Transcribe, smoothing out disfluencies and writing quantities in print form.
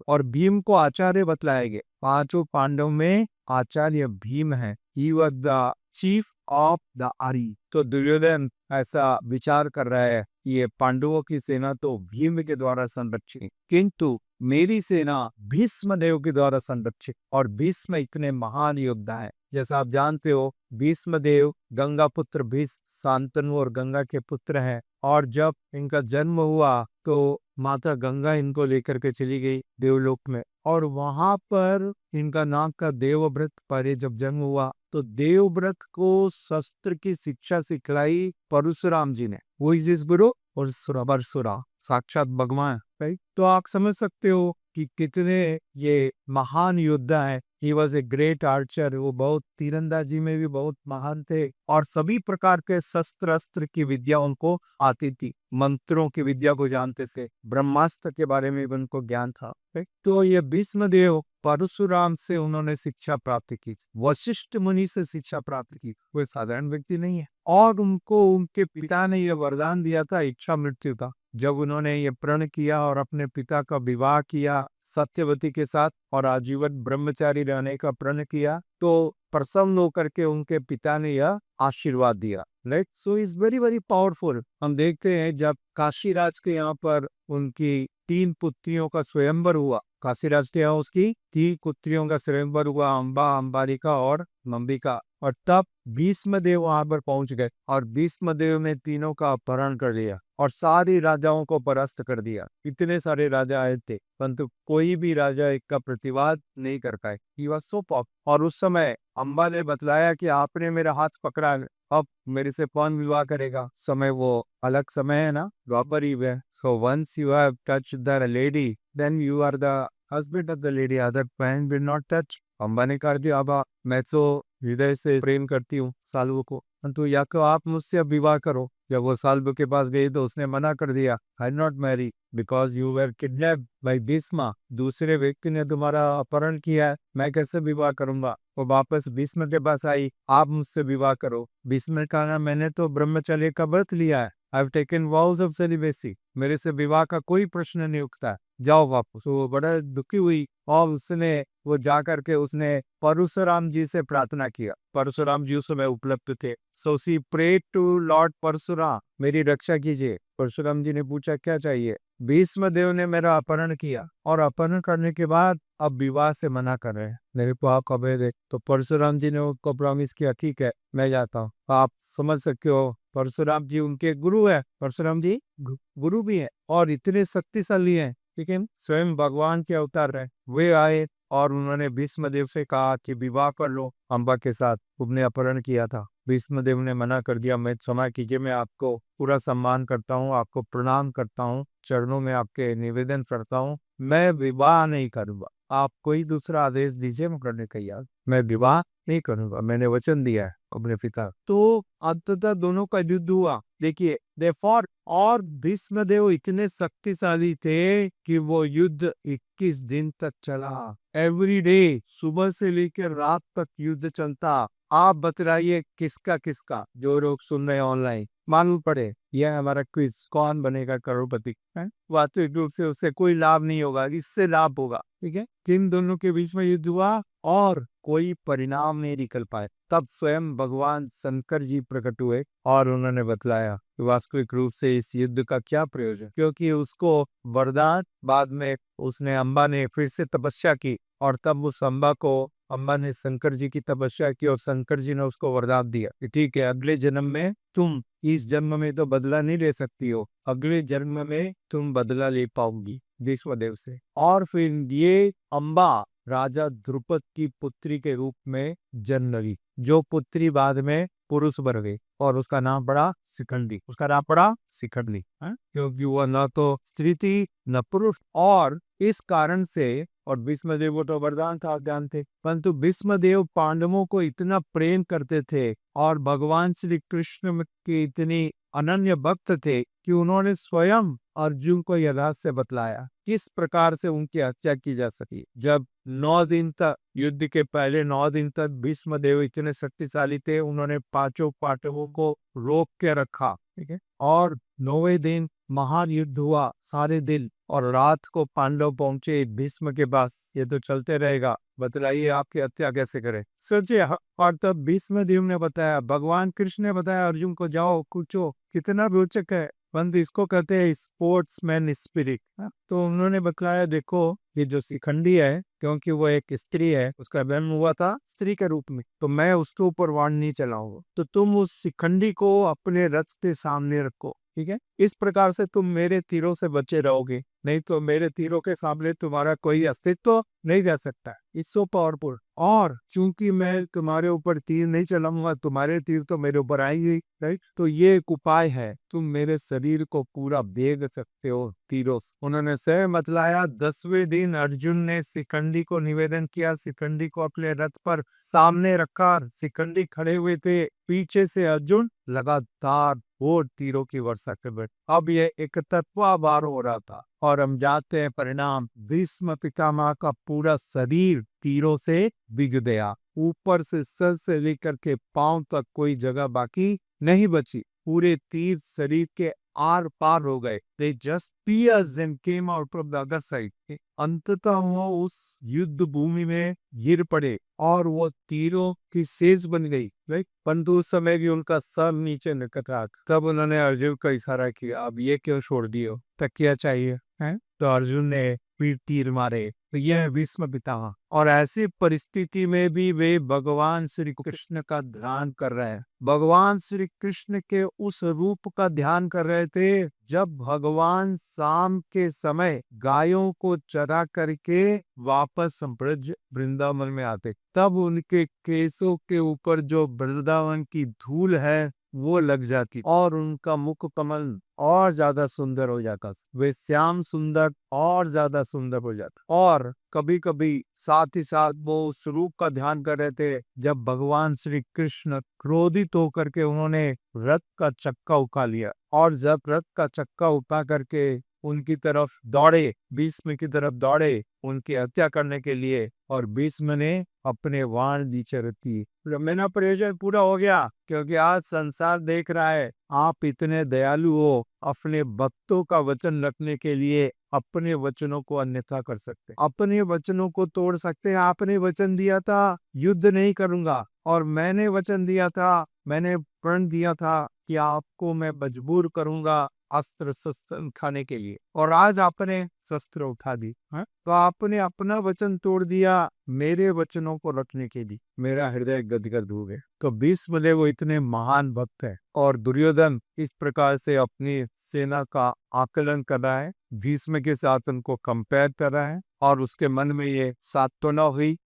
और भीम को आचार्य बतलाया गया। पांचों पांडव में आचार्य भीम है। He was the chief of the आरी। तो दुर्योधन ऐसा विचार कर रहा है, ये पांडवों की सेना तो भीम के द्वारा संरक्षित, किंतु मेरी सेना भीष्म देव के द्वारा संरक्षित। और भीष्म इतने महान योद्धा है, जैसा आप जानते हो भीष्म देव गंगा पुत्र भीष्म शांतनु और गंगा के पुत्र हैं। और जब इनका जन्म हुआ तो माता गंगा इनको लेकर के चली गई देवलोक में, और वहां पर इनका नाम का देवव्रत पहले जब जन्म हुआ तो देवव्रत को शस्त्र की शिक्षा सिखलाई परशुराम जी ने। वो इस गुरु परशुराम साक्षात भगवान। राइट, तो आप समझ सकते हो कि कितने ये महान योद्धा है। He was a great Archer. वो बहुत तीरंदाजी में भी बहुत महान थे, और सभी प्रकार के शस्त्र अस्त्र की विद्या उनको आती थी। मंत्रों की विद्या को जानते थे, ब्रह्मास्त्र के बारे में भी उनको ज्ञान था। तो ये भीष्म देव परशुराम से उन्होंने शिक्षा प्राप्त की, वशिष्ठ मुनि से शिक्षा प्राप्त की। कोई साधारण व्यक्ति नहीं है। और उनको उनके पिता ने यह वरदान दिया था इच्छा मृत्यु का। जब उन्होंने ये प्रण किया और अपने पिता का विवाह किया सत्यवती के साथ और आजीवन ब्रह्मचारी रहने का प्रण किया, तो प्रसन्न होकर के उनके पिता ने यह आशीर्वाद दिया। Right, so is very very powerful. हम देखते हैं जब काशीराज के यहाँ पर उनकी 3 पुत्रियों का स्वयंवर हुआ, काशीराज के यहाँ उसकी 3 पुत्रियों का स्वयंवर हुआ, अंबा, अंबालिका और मंबिका। और तब भीष्म देव वहां पर पहुंच गए, और भीष्म देव ने तीनों का अपहरण कर लिया और सारे राजाओं को परास्त कर दिया। इतने सारे राजा आए थे, परंतु कोई भी राजा एक का प्रतिवाद नहीं कर पाए। He was so popular। और उस समय अंबा ने बतलाया कि आपने मेरा हाथ पकड़ा है, अब मेरे से कौन विवाह करेगा। समय वो अलग समय है ना, द्वापर युग है। So once you have touch the lady then you are the husband of the lady, other man will not touch. Amba ने कहा कि अब मैं तो हृदय से प्रेम करती हूँ सालू को, परंतु या तो आप मुझसे अब विवाह करो। जब वो सालू के पास गई तो उसने मना कर दिया, I not marry because you were kidnapped by Bhishma. दूसरे व्यक्ति ने तुम्हारा अपहरण किया है, मैं कैसे विवाह करूंगा। वो वापस भीष्म के पास आई, आप मुझसे विवाह करो। भीष्म ने कहा, मैंने तो ब्रह्मचर्य का व्रत लिया है, I have taken vows of celibacy, मेरे से विवाह का कोई प्रश्न नहीं उठता, जाओ वापस। तो वो बड़ा दुखी हुई और उसने वो जा करके उसने परशुराम जी से प्रार्थना किया। परशुराम जी उस समय उपलब्ध थे। So she prayed to lord Parshuram, मेरी रक्षा कीजिए। परशुराम जी ने पूछा क्या चाहिए। भीष्म देव ने मेरा अपहरण किया और अपहरण करने के बाद अब विवाह से मना कर रहे हैं, मेरे को आप कबे दे। तो परशुराम जी ने उनको प्रॉमिस किया, ठीक है मैं जाता हूँ। आप समझ सकते हो परशुराम जी उनके गुरु है। परशुराम जी गुरु भी है और इतने शक्तिशाली हैं, लेकिन स्वयं भगवान के अवतार रहे। वे आए और उन्होंने भीष्मदेव से कहा कि विवाह कर लो अंबा के साथ, तुमने अपहरण किया था। भीष्मदेव ने मना कर दिया, मैं क्षमा कीजिए, मैं आपको पूरा सम्मान करता हूँ, आपको प्रणाम करता हूँ, चरणों में आपके निवेदन करता हूँ, मैं विवाह नहीं करूंगा। आप कोई दूसरा आदेश दीजिए, मैं करने तैयार, मैं विवाह नहीं करूंगा, मैंने वचन दिया है अपने पिता। तो अंततः दोनों का युद्ध हुआ। देखिए देफॉर, और भीष्मदेव इतने शक्तिशाली थे कि वो युद्ध 21 दिन तक चला। एवरी डे सुबह से लेकर रात तक युद्ध चलता। आप बतलाइए किसका किसका, जो लोग सुन रहे हैं ऑनलाइन मालूम पड़े यह हमारा क्विज, कौन बनेगा करोड़पति है। वास्तविक रूप से उससे कोई लाभ नहीं होगा, इससे लाभ होगा। ठीक है, किन दोनों के बीच में युद्ध हुआ और कोई परिणाम नहीं निकल पाए। तब स्वयं भगवान शंकर जी प्रकट हुए और उन्होंने बतलाया कि वास्तविक रूप से इस युद्ध का क्या प्रयोजन, क्योंकि उसको वरदान बाद में उसने अंबा ने फिर से तपस्या की और तब उस अंबा ने शंकर जी की तपस्या की और शंकर जी ने उसको वरदान दिया कि ठीक है अगले जन्म में तुम, इस जन्म में तो बदला नहीं ले सकती हो, अगले जन्म में तुम बदला ले पाओगी विश्वदेव से। और फिर ये अंबा राजा द्रुपद की पुत्री के रूप में जन्म ली, जो पुत्री बाद में पुरुष बन गई और उसका नाम पड़ा शिखंडी। उसका नाम पड़ा शिखंडी, क्योंकि वह न तो स्त्री थी न पुरुष। और इस कारण से, और भीष्मदेव को तो वरदान था जानते, परंतु भीष्मदेव पांडवों को इतना प्रेम करते थे और भगवान श्री कृष्ण के इतनी अनन्य भक्त थे कि उन्होंने स्वयं अर्जुन को यह रहस्य बतलाया किस प्रकार से उनकी हत्या की जा सकी। जब 9 दिन तक, युद्ध के पहले 9 दिन तक भीष्मदेव इतने शक्तिशाली थे, उन्होंने 5 पांडवों को रोक के रखा। ठीक है, और 9वें दिन महान युद्ध हुआ सारे दिन, और रात को पांडव पहुंचे भीष्म के पास, ये तो चलते रहेगा, बतलाइए आपकी हत्या कैसे करें। सोचिए, और तब भीष्म देव ने बताया, भगवान कृष्ण ने बताया अर्जुन को, जाओ कूचो। कितना रोचक है, परंतु इसको कहते हैं स्पोर्ट्समैन स्पिरिट। तो उन्होंने बताया, देखो ये जो शिखंडी है, क्योंकि वो एक स्त्री है, उसका जन्म हुआ था स्त्री के रूप में, तो मैं उसके ऊपर वाण नहीं चलाऊंगा, तो तुम उस शिखंडी को अपने रथ के सामने रखो, ठीक है। इस प्रकार से तुम मेरे तीरों से बचे रहोगे, नहीं तो मेरे तीरों के सामने तुम्हारा कोई अस्तित्व नहीं रह सकता। It's so powerful. और चूंकि मैं तुम्हारे ऊपर तीर नहीं चलाऊंगा, तुम्हारे तीर तो मेरे ऊपर आएंगे, राइट। तो ये एक उपाय है, तुम मेरे शरीर को पूरा बेग सकते हो तीरों से। उन्होंने स्वयं बतलाया, 10वें दिन अर्जुन ने शिखंडी को निवेदन किया, शिखंडी को अपने रथ पर सामने रखा, शिखंडी खड़े हुए थे, पीछे से अर्जुन लगातार वो तीरों की वर्षा कर बैठे। अब ये एक तरफा वार हो रहा था, और हम जानते हैं परिणाम, भीष्म पितामह का पूरा शरीर तीरों से भीग गया, ऊपर से सर से लेकर के पांव तक कोई जगह बाकी नहीं बची, पूरे तीर शरीर के आर पार हो गए। They just pierced and came out from the other side। अंततः वो उस युद्ध भूमि में गिर पड़े और वो तीरों की सेज बन गई, राइट। परंतु उस समय भी उनका सर नीचे निकल रहा था। तब उन्होंने अर्जुन का इशारा किया, अब ये क्यों छोड़ दियो, तकिया चाहिए है। तो अर्जुन ने फिर तीर मारे। तो यह है भीष्म पितामह। और ऐसी परिस्थिति में भी वे भगवान श्री कृष्ण का ध्यान कर रहे हैं, भगवान श्री कृष्ण के उस रूप का ध्यान कर रहे थे जब भगवान शाम के समय गायों को चरा करके वापस ब्रज वृंदावन में आते, तब उनके केसों के ऊपर जो वृंदावन की धूल है वो लग जाती और उनका मुख कमल और ज्यादा सुंदर हो जाता, वे श्याम सुंदर और ज्यादा सुंदर हो जाता। और कभी कभी साथ ही साथ वो उस रूप का ध्यान कर रहे थे जब भगवान श्री कृष्ण क्रोधित होकर के उन्होंने रथ का चक्का उठा लिया, और जब रथ का चक्का उठा करके उनकी तरफ दौड़े, भीष्म की तरफ दौड़े उनकी हत्या करने के लिए, और भीष्म ने अपने वाण नीचे रखी। मेरा प्रयोजन पूरा हो गया, क्योंकि आज संसार देख रहा है आप इतने दयालु हो, अपने भक्तों का वचन रखने के लिए अपने वचनों को अन्यथा कर सकते, अपने वचनों को तोड़ सकते हैं। आपने वचन दिया था युद्ध नहीं करूंगा, और मैंने वचन दिया था, मैंने प्रण दिया था कि आपको मैं मजबूर करूंगा अस्त्र शस्त्र खाने के लिए, और आज आपने शस्त्र उठा दी है? तो आपने अपना वचन तोड़ दिया मेरे वचनों को रखने के लिए। मेरा हृदय गदगद हो गया। तो भीष्म देव वो इतने महान भक्त है, और दुर्योधन इस प्रकार से अपनी सेना का आकलन कर रहा है, भीष्म के साथ उनको कंपेयर कर रहा है, और उसके मन में ये सांत्वना हुई